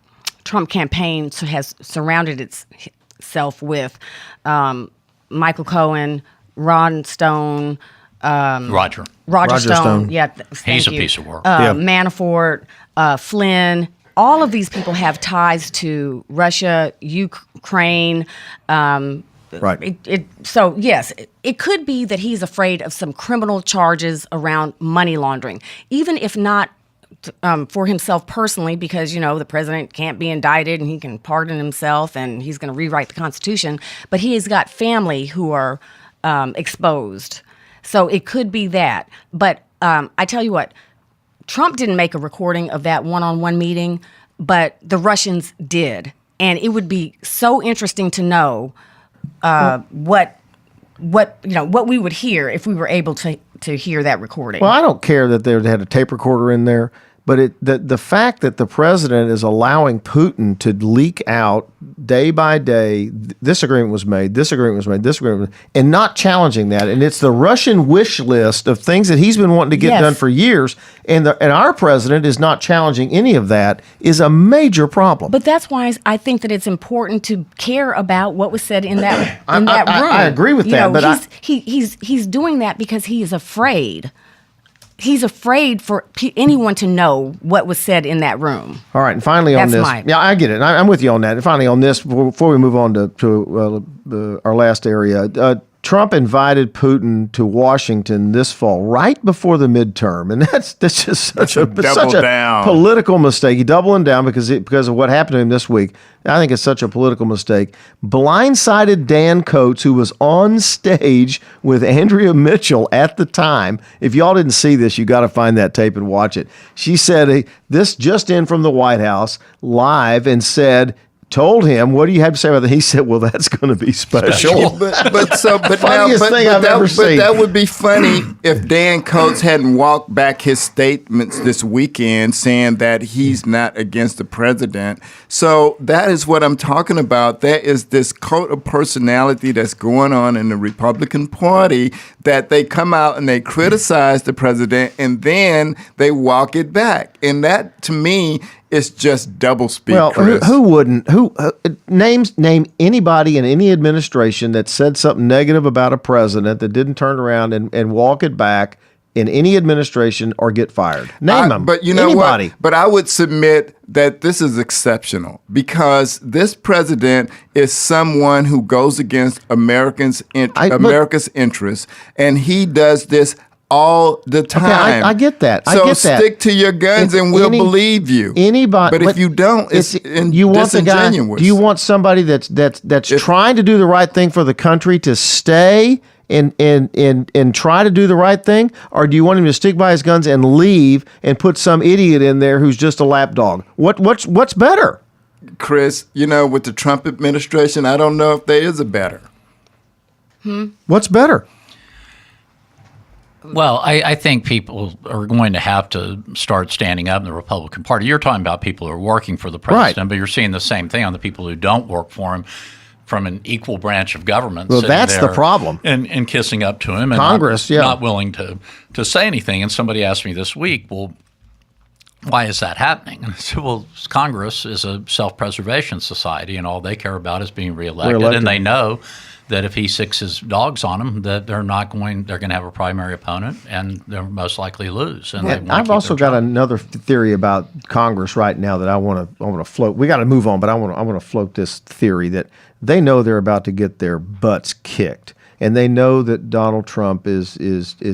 Trump campaign has surrounded itself with, Michael Cohen, Ron Stone, Roger Stone. Yeah, he's a piece of work. Manafort, Flynn. All of these people have ties to Russia, Ukraine. Right. So yes, it could be that he's afraid of some criminal charges around money laundering, even if not for himself personally, because the president can't be indicted and he can pardon himself and he's going to rewrite the Constitution. But he has got family who are exposed. So it could be that. But I tell you what, Trump didn't make a recording of that one-on-one meeting, but the Russians did. And it would be so interesting to know what we would hear if we were able to hear that recording. Well, I don't care that they had a tape recorder in there, but the fact that the president is allowing Putin to leak out day by day, this agreement was made, this agreement was made, this agreement was made, and not challenging that. And it's the Russian wish list of things that he's been wanting to get done for years, and our president is not challenging any of that, is a major problem. But that's why I think that it's important to care about what was said in that room. I agree with that, but he's doing that because he is afraid. He's afraid for anyone to know what was said in that room. All right, and finally on this. Yeah, I get it. I'm with you on that. And finally on this, before we move on to our last area, Trump invited Putin to Washington this fall, right before the midterm, and that's just such a political mistake. He doubling down because of what happened to him this week. I think it's such a political mistake. Blindsided Dan Coates, who was on stage with Andrea Mitchell at the time. If y'all didn't see this, you got to find that tape and watch it. She said this just in from the White House live and told him, what do you have to say about that? He said, well, that's going to be special. Funniest thing I've ever seen. But that would be funny if Dan Coates hadn't walked back his statements this weekend saying that he's not against the president. So that is what I'm talking about. There is this cult of personality that's going on in the Republican Party that they come out and they criticize the president and then they walk it back. And that, to me, it's just doublespeak. Well, Chris. who wouldn't? Name anybody in any administration that said something negative about a president that didn't turn around and walk it back in any administration or get fired. Name them. But you know anybody. What? But I would submit that this is exceptional because this president is someone who goes against America's interests, and he does this all the time. Okay, I get that. So stick to your guns and we'll believe you. Anybody, but if you don't, it's disingenuous. Do you want somebody that's trying to do the right thing for the country to stay and try to do the right thing, or do you want him to stick by his guns and leave and put some idiot in there who's just a lapdog? What's better? Chris, with the Trump administration, I don't know if there is a better. What's better? Well, I think people are going to have to start standing up in the Republican Party. You're talking about people who are working for the president, Right. but you're seeing the same thing on the people who don't work for him from an equal branch of government. Well, sitting that's the there problem. And kissing up to him. And Congress, not willing to say anything. And somebody asked me this week, well, why is that happening? And I said, well, Congress is a self-preservation society, and all they care about is being reelected. And they know that if he sicks his dogs on them, that they're going to have a primary opponent, and they'll most likely lose. And I've also got another theory about Congress right now that I want to float. We got to move on, but I want to float this theory that they know they're about to get their butts kicked, and they know that Donald Trump is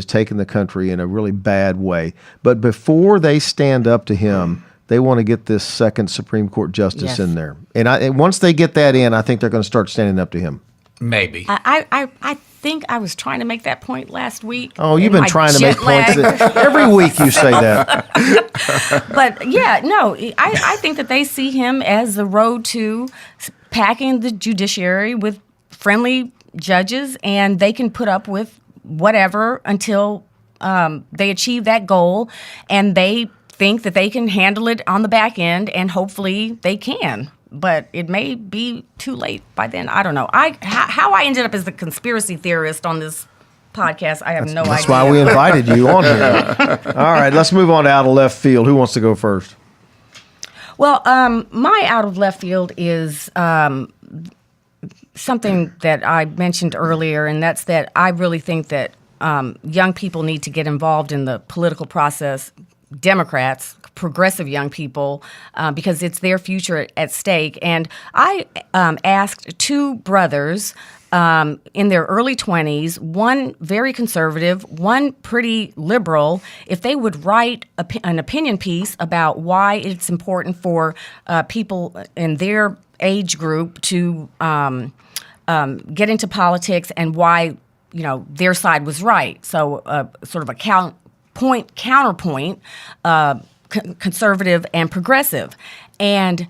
taking the country in a really bad way. But before they stand up to him, they want to get this second Supreme Court justice in there, and once they get that in, I think they're going to start standing up to him. Maybe. I think I was trying to make that point last week. Oh, you've been trying to make points. Every week you say that. But yeah, no, I think that they see him as the road to packing the judiciary with friendly judges, and they can put up with whatever until they achieve that goal, and they think that they can handle it on the back end, and hopefully they can. But it may be too late by then. I don't know. How I ended up as the conspiracy theorist on this podcast, I have no idea. That's why we invited you on here. All right, let's move on to out of left field. Who wants to go first? Well, my out of left field is something that I mentioned earlier, and that's that I really think that young people need to get involved in the political process. Democrats, progressive young people, because it's their future at stake. And I asked two brothers in their early 20s, one very conservative, one pretty liberal, if they would write an opinion piece about why it's important for people in their age group to get into politics and why their side was right. So sort of a counterpoint, conservative and progressive. And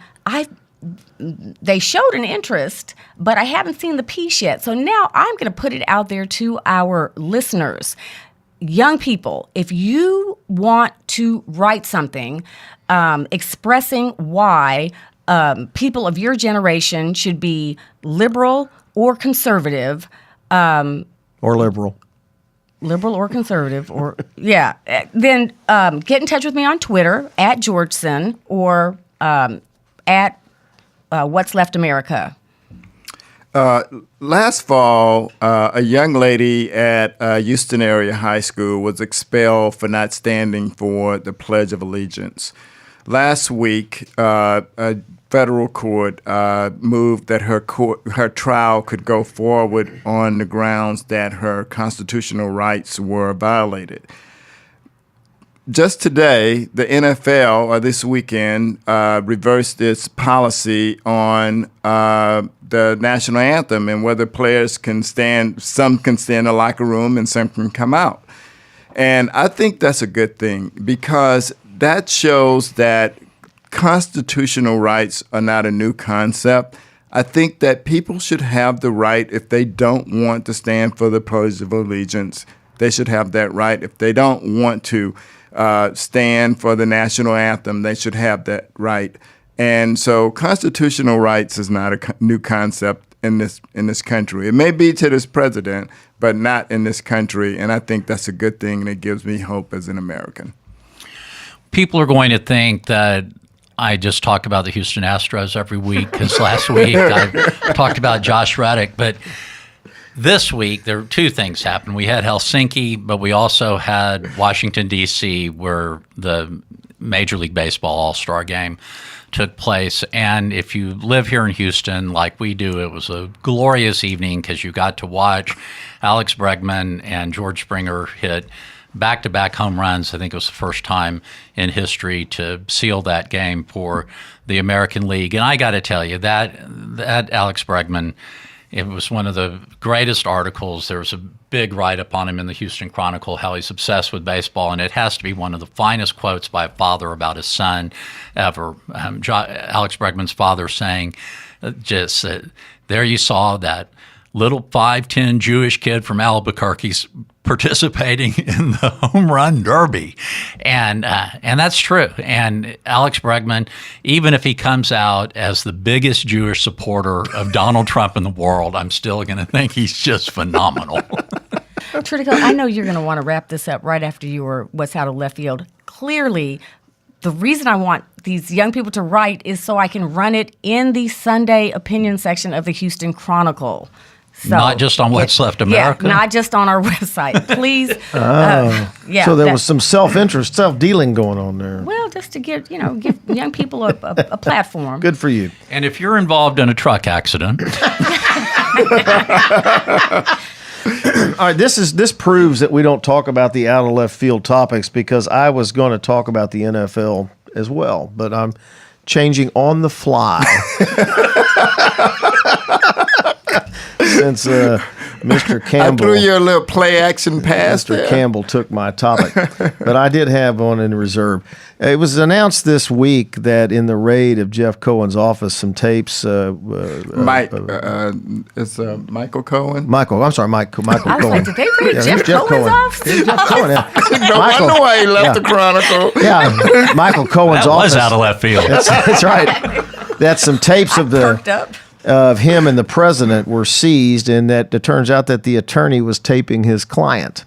they showed an interest, but I haven't seen the piece yet. So now I'm going to put it out there to our listeners. Young people, if you want to write something expressing why people of your generation should be liberal or conservative, or liberal or conservative, or then get in touch with me on Twitter at Georgeson or at What's Left America. Last fall, a young lady at Houston area high school was expelled for not standing for the Pledge of Allegiance. Last week, a federal court moved that her trial could go forward on the grounds that her constitutional rights were violated. Just today, the NFL, or this weekend, reversed its policy on the national anthem and whether players can stand. Some can stay in the locker room and some can come out. And I think that's a good thing because that shows that constitutional rights are not a new concept. I think that people should have the right, if they don't want to stand for the Pledge of Allegiance, they should have that right. If they don't want to stand for the national anthem, they should have that right. And so constitutional rights is not a new concept in this country. It may be to this president, but not in this country. And I think that's a good thing, and it gives me hope as an American. People are going to think that I just talk about the Houston Astros every week because last week I talked about Josh Reddick. But this week, there were two things happened. We had Helsinki, but we also had Washington, D.C., where the Major League Baseball All-Star Game took place. And if you live here in Houston like we do, it was a glorious evening because you got to watch Alex Bregman and George Springer hit back-to-back home runs. I think it was the first time in history to seal that game for the American League. And I got to tell you, that Alex Bregman, it was one of the greatest articles. There was a big write-up on him in the Houston Chronicle, how he's obsessed with baseball, and it has to be one of the finest quotes by a father about his son ever. Alex Bregman's father saying, there you saw that little 5'10" Jewish kid from Albuquerque's participating in the home run derby, and that's true. And Alex Bregman, even if he comes out as the biggest Jewish supporter of Donald Trump in the world, I'm still going to think he's just phenomenal. Tritico, I know you're going to want to wrap this up right after your What's Out of Left Field. Clearly, the reason I want these young people to write is so I can run it in the Sunday opinion section of the Houston Chronicle. So, not just on What's Left America? Yeah, not just on our website. Please. So there was some self-interest, self-dealing going on there. Well, just to give young people a platform. Good for you. And if you're involved in a truck accident... All right, this proves that we don't talk about the out of left field topics, because I was going to talk about the NFL as well, but I'm changing on the fly. Since Mr. Campbell, I threw you a little play action pass. Mr. Campbell took my topic, but I did have one in reserve. It was announced this week that in the raid of Jeff Cohen's office, some tapes. It's Michael Cohen. Michael, I'm sorry, Michael I was Cohen. like, did they read Jeff Jeff Cohen's Cohen. office? Here's Jeff Cohen. Yeah. No wonder why he left the Chronicle. Yeah, Michael Cohen's That office. was out of left field. That's right. That's some tapes of Perked up. of him and the president were seized, and that it turns out that the attorney was taping his client.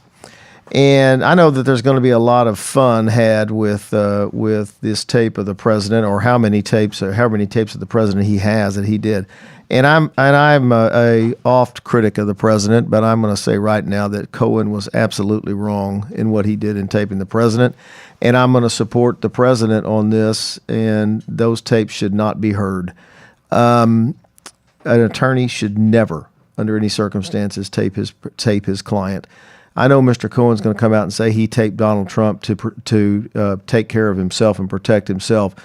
And I know that there's going to be a lot of fun had with this tape of the president, or how many tapes of the president he has that he did. And I'm a oft critic of the president, but I'm going to say right now that Cohen was absolutely wrong in what he did in taping the president, and I'm going to support the president on this. And those tapes should not be heard. An attorney should never, under any circumstances, tape his client. I know Mr. Cohen's going to come out and say he taped Donald Trump to take care of himself and protect himself.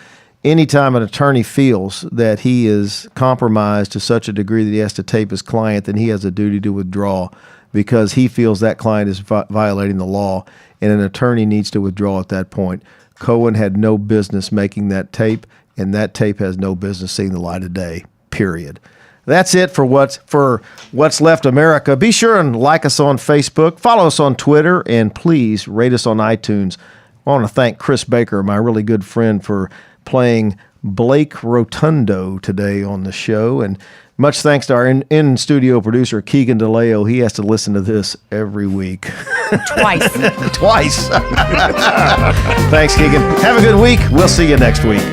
Anytime an attorney feels that he is compromised to such a degree that he has to tape his client, then he has a duty to withdraw, because he feels that client is violating the law, and an attorney needs to withdraw at that point. Cohen had no business making that tape, and that tape has no business seeing the light of day, period. That's it for What's Left America. Be sure and like us on Facebook, follow us on Twitter, and please rate us on iTunes. I want to thank Chris Baker, my really good friend, for playing Blake Rotundo today on the show. And much thanks to our in-studio producer, Keegan DeLeo. He has to listen to this every week. Twice. Twice. Thanks, Keegan. Have a good week. We'll see you next week.